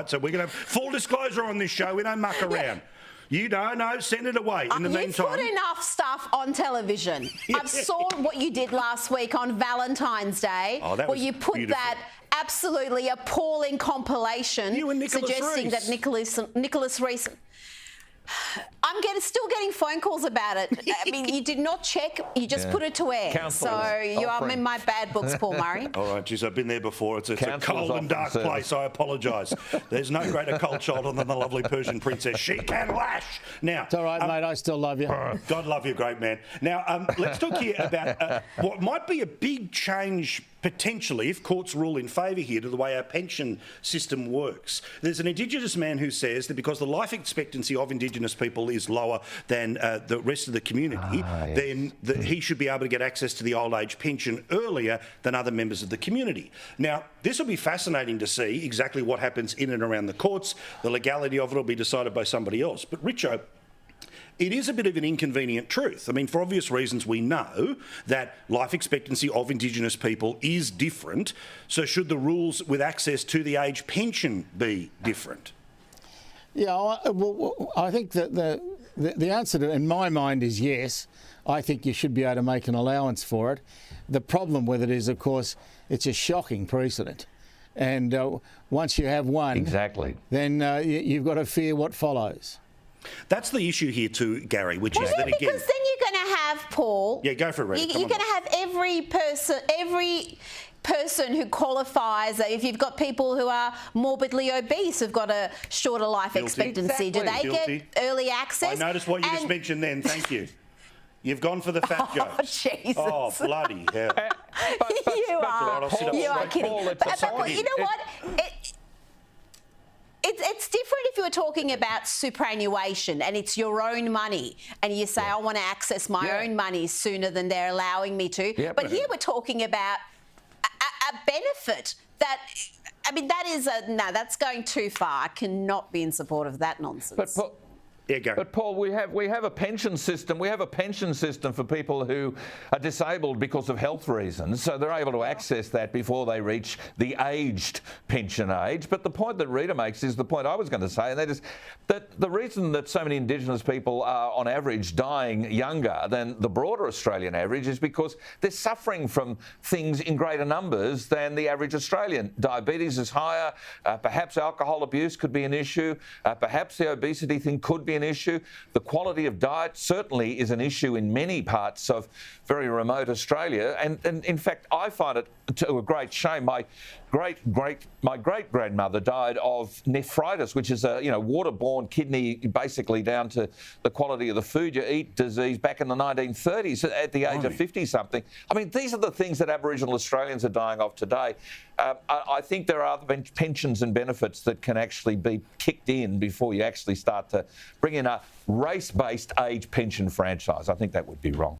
So we're going to have full disclosure on this show. We don't muck around. You no, send it away. In the meantime, you've put enough stuff on television. I saw what you did last week on Valentine's Day, where you put beautiful. That absolutely appalling compilation suggesting that Nicholas Reece. I'm still getting phone calls about it. I mean, you did not check. You just put it to air. So you are in my bad books, Paul Murray. All right, geez, I've been there before. It's a cold and dark place. I apologise. There's no greater cold shoulder than the lovely Persian princess. She can lash. Now, it's all right, mate. I still love you. God love you, great man. Now, let's talk here about what might be a big change potentially, if courts rule in favour here, to the way our pension system works. There's an Indigenous man who says that because the life expectancy of Indigenous people is lower than the rest of the community, then he should be able to get access to the old age pension earlier than other members of the community. Now, this will be fascinating to see exactly what happens in and around the courts. The legality of it will be decided by somebody else. But Richo, it is a bit of an inconvenient truth. I mean, for obvious reasons, we know that life expectancy of Indigenous people is different. So should the rules with access to the age pension be different? Yeah, I think that the answer to, in my mind, is yes. I think you should be able to make an allowance for it. The problem with it is, of course, it's a shocking precedent. And once you have one, then you've got to fear what follows. That's the issue here too, Gary, which is that again... Because then you're going to have, Paul... Yeah, go for it, Rita. You're going to have every person who qualifies. If you've got people who are morbidly obese who've got a shorter life expectancy, do they get early access? I noticed what you just mentioned then, thank you. You've gone for the fat jokes. Oh, Jesus. Oh, bloody hell. You are kidding. But you know what? It's different if you're talking about superannuation and it's your own money and you say, I want to access my own money sooner than they're allowing me to. Yeah, but here we're talking about a benefit that, I mean, that is that's going too far. I cannot be in support of that nonsense. But Paul, we have a pension system. We have a pension system for people who are disabled because of health reasons, so they're able to access that before they reach the aged pension age. But the point that Rita makes is the point I was going to say, and that is that the reason that so many Indigenous people are, on average, dying younger than the broader Australian average is because they're suffering from things in greater numbers than the average Australian. Diabetes is higher. Perhaps alcohol abuse could be an issue. Perhaps the obesity thing could be an issue. The quality of diet certainly is an issue in many parts of very remote Australia. And in fact, I find it to a great shame. My great-grandmother died of nephritis, which is a waterborne kidney, basically down to the quality of the food you eat disease back in the 1930s at the age of 50-something. I mean, these are the things that Aboriginal Australians are dying of today. I think there are pensions and benefits that can actually be kicked in before you actually start to bring in a race-based age pension franchise. I think that would be wrong.